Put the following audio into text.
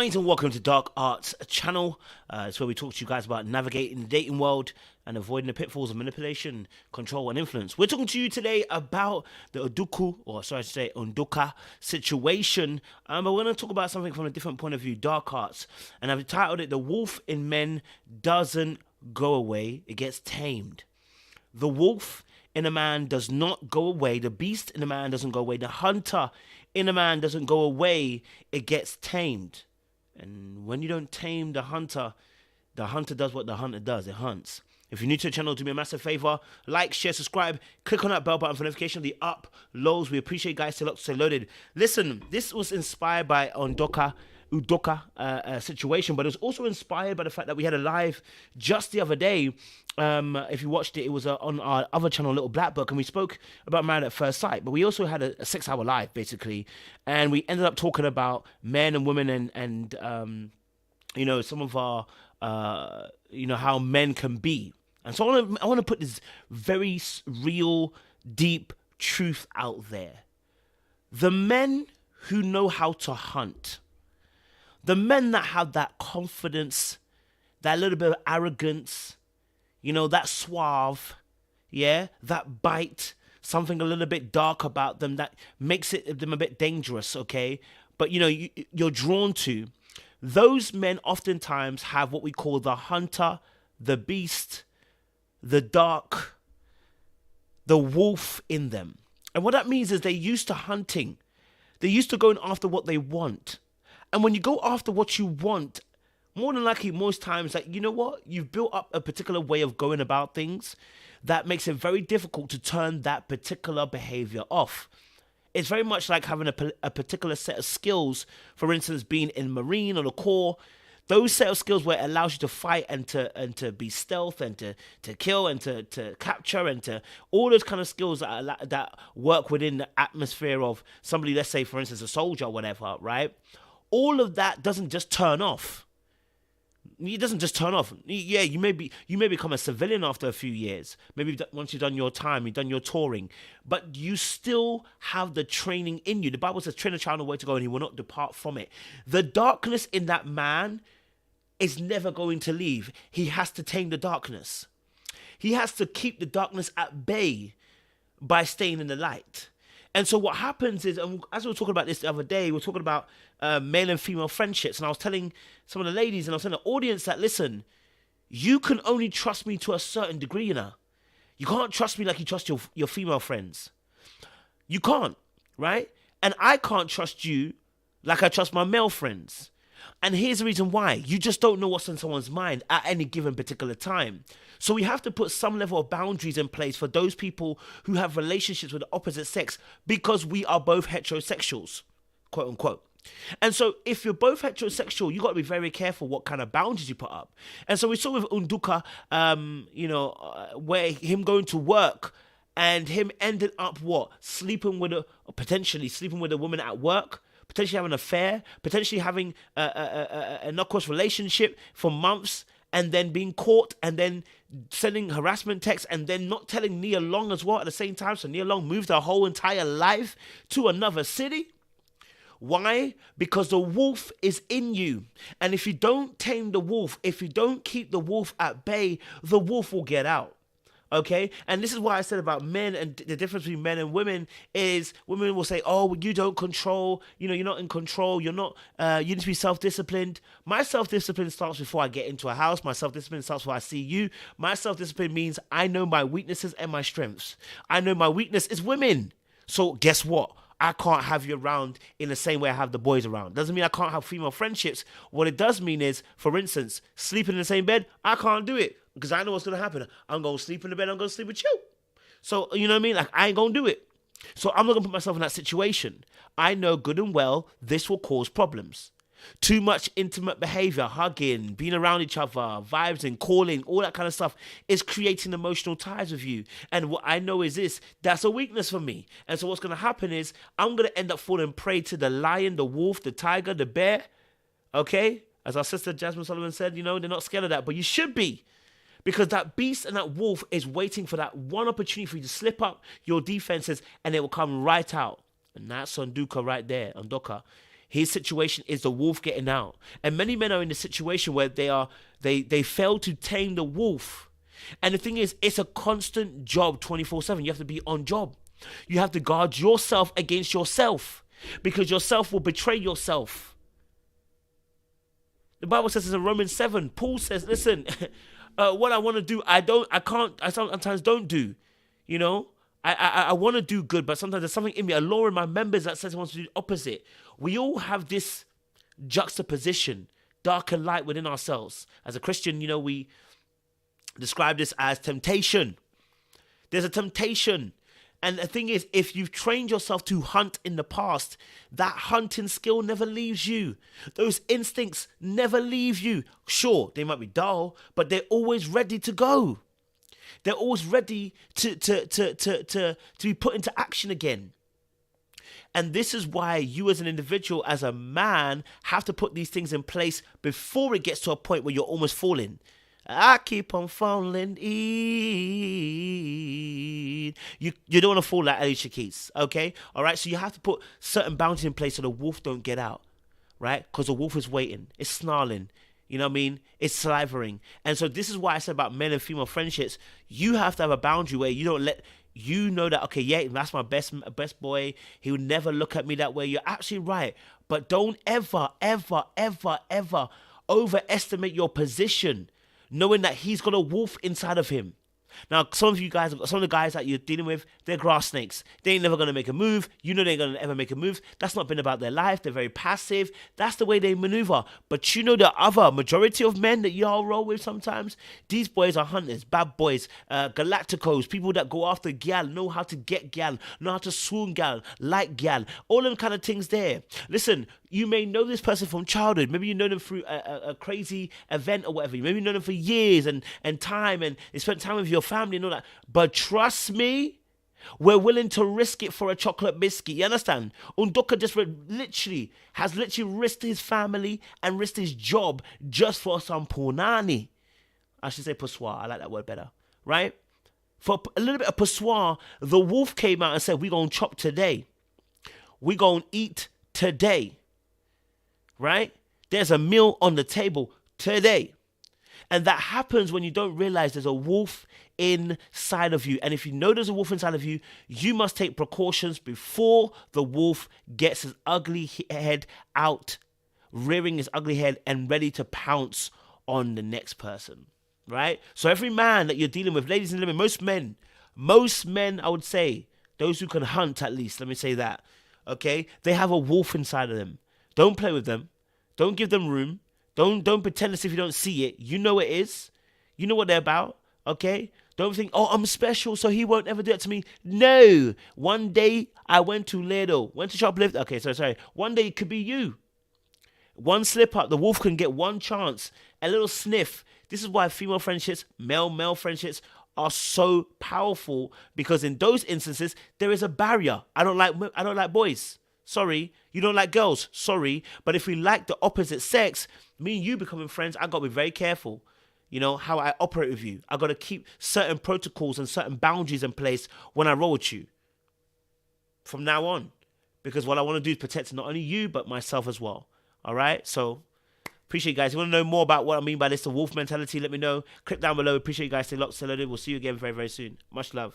guys, and welcome to Dark Arts channel. It's where we talk to you guys about navigating the dating world and avoiding the pitfalls of manipulation, control, and influence. We're talking to you today about the Udoka situation, but we're going to talk about something from a different point of view, Dark Arts. And I've titled it, The Wolf in Men Doesn't Go Away, It Gets Tamed. The wolf in a man does not go away. The beast in a man doesn't go away. The hunter in a man doesn't go away. It gets tamed. And when you don't tame the hunter does what the hunter does. It hunts. If you're new to the channel, do me a massive favor. Like, share, subscribe. Click on that bell button for notification of the uploads. We appreciate you guys. Stay loaded. Listen, this was inspired by Udoka situation, but it was also inspired by the fact that we had a live just the other day. If you watched it, it was on our other channel, Little Black Book, and we spoke about Married at First Sight, but we also had a 6-hour live, basically, and we ended up talking about men and women and some of our, how men can be. And so I want to put this very real, deep truth out there. The men who know how to hunt, the men that have that confidence, that little bit of arrogance, that suave, that bite, something a little bit dark about them that makes them a bit dangerous, okay? But, you're drawn to. Those men oftentimes have what we call the hunter, the beast, the dark, the wolf in them. And what that means is they're used to hunting. They're used to going after what they want. And when you go after what you want, more than likely, most times, you've built up a particular way of going about things that makes it very difficult to turn that particular behavior off. It's very much like having a particular set of skills, for instance, being in Marine or the Corps. Those set of skills where it allows you to fight and to be stealth and to kill and to capture and to all those kind of skills that work within the atmosphere of somebody, let's say, for instance, a soldier or whatever, right? All of that doesn't just turn off. It doesn't just turn off. Yeah, you may become a civilian after a few years. Maybe once you've done your time, you've done your touring. But you still have the training in you. The Bible says, train a child in the way to go and he will not depart from it. The darkness in that man is never going to leave. He has to tame the darkness. He has to keep the darkness at bay by staying in the light. And so what happens is, as we were talking about this the other day, we were talking about male and female friendships. And I was telling some of the ladies and I was telling the audience that, listen, you can only trust me to a certain degree, You can't trust me like you trust your female friends. You can't, right? And I can't trust you like I trust my male friends. And here's the reason why. You just don't know what's in someone's mind at any given particular time. So we have to put some level of boundaries in place for those people who have relationships with the opposite sex because we are both heterosexuals, quote unquote. And so if you're both heterosexual, you got to be very careful what kind of boundaries you put up. And so we saw with Udoka, where him going to work and him ended up potentially sleeping with a woman at work, potentially having an affair, potentially having a knock-cross relationship for months, and then being caught, and then sending harassment texts, and then not telling Nia Long as well at the same time. So Nia Long moved her whole entire life to another city. Why? Because the wolf is in you. And if you don't tame the wolf, if you don't keep the wolf at bay, the wolf will get out. Okay, and this is why I said about men, and the difference between men and women is women will say, oh, you don't control, you're not in control, you're not, you need to be self-disciplined. My self-discipline starts before I get into a house. My self-discipline starts before I see you. My self-discipline means I know my weaknesses and my strengths. I know my weakness is women. So guess what? I can't have you around in the same way I have the boys around. Doesn't mean I can't have female friendships. What it does mean is, for instance, sleeping in the same bed, I can't do it because I know what's going to happen. I'm going to sleep in the bed. I'm going to sleep with you. So, you know what I mean? Like, I ain't going to do it. So I'm not going to put myself in that situation. I know good and well this will cause problems. Too much intimate behavior, hugging, being around each other, vibes and calling, all that kind of stuff is creating emotional ties with you. And what I know is this, that's a weakness for me. And so what's going to happen is I'm going to end up falling prey to the lion, the wolf, the tiger, the bear. Okay? As our sister Jasmine Sullivan said, they're not scared of that, but you should be. Because that beast and that wolf is waiting for that one opportunity for you to slip up your defenses and it will come right out. And that's Udoka right there, Udoka. His situation is the wolf getting out. And many men are in the situation where they fail to tame the wolf. And the thing is, it's a constant job 24/7. You have to be on job. You have to guard yourself against yourself, because yourself will betray yourself. The Bible says in Romans 7, Paul says, listen, what I want to do, I sometimes don't do. You know, I want to do good, but sometimes there's something in me, a law in my members that says I want to do the opposite. We all have this juxtaposition, dark and light within ourselves. As a Christian, you know, we describe this as temptation. There's a temptation. And the thing is, if you've trained yourself to hunt in the past, that hunting skill never leaves you. Those instincts never leave you. Sure, they might be dull, but they're always ready to go. They're always ready to be put into action again. And this is why you as an individual, as a man, have to put these things in place before it gets to a point where you're almost falling. I keep on falling. You don't want to fall like Alicia Keys, okay? All right, so you have to put certain boundaries in place so the wolf don't get out, right? Because the wolf is waiting. It's snarling. You know what I mean? It's slavering. And so this is why I said about men and female friendships, you have to have a boundary where you don't let... You know that, okay, yeah, that's my best boy. He would never look at me that way. You're absolutely right. But don't ever overestimate your position, knowing that he's got a wolf inside of him. Now, some of the guys that you're dealing with, they're grass snakes. They ain't never going to make a move. You know they ain't going to ever make a move. That's not been about their life. They're very passive. That's the way they maneuver. But you know the other majority of men that y'all roll with sometimes, these boys are hunters, bad boys, galacticos, people that go after gal, know how to get gal, know how to swoon gal, like gal, all them kind of things there. Listen, you may know this person from childhood. Maybe you know them through a crazy event or whatever. Maybe you know them for years and time, and they spent time with your family and all that. But trust me, we're willing to risk it for a chocolate biscuit. You understand? Udoka just has risked his family and risked his job just for some punani. I should say persuade. I like that word better. Right? For a little bit of persuade, the wolf came out and said, we're going to chop today. We're going to eat today. Right? There's a meal on the table today. And that happens when you don't realize there's a wolf inside of you. And if you know there's a wolf inside of you, you must take precautions before the wolf gets his ugly head out, rearing his ugly head and ready to pounce on the next person. Right? So every man that you're dealing with, ladies and gentlemen, most men, I would say, those who can hunt at least, let me say that, okay, they have a wolf inside of them. Don't play with them. Don't give them room. Don't pretend as if you don't see it. You know it is. You know what they're about. Okay? Don't think, oh, I'm special, so he won't ever do it to me. No. One day I went to shoplift. Okay, sorry. One day it could be you. One slip up, the wolf can get one chance, a little sniff. This is why female friendships, male friendships are so powerful, because in those instances there is a barrier. I don't like boys. Sorry. You don't like girls. Sorry. But if we like the opposite sex, me and you becoming friends, I got to be very careful, you know, how I operate with you. I got to keep certain protocols and certain boundaries in place when I roll with you from now on, because what I want to do is protect not only you, but myself as well. All right. So appreciate you guys. If you want to know more about what I mean by this, the wolf mentality, let me know. Click down below. Appreciate you guys. Stay locked, stay loaded. We'll see you again very, very soon. Much love.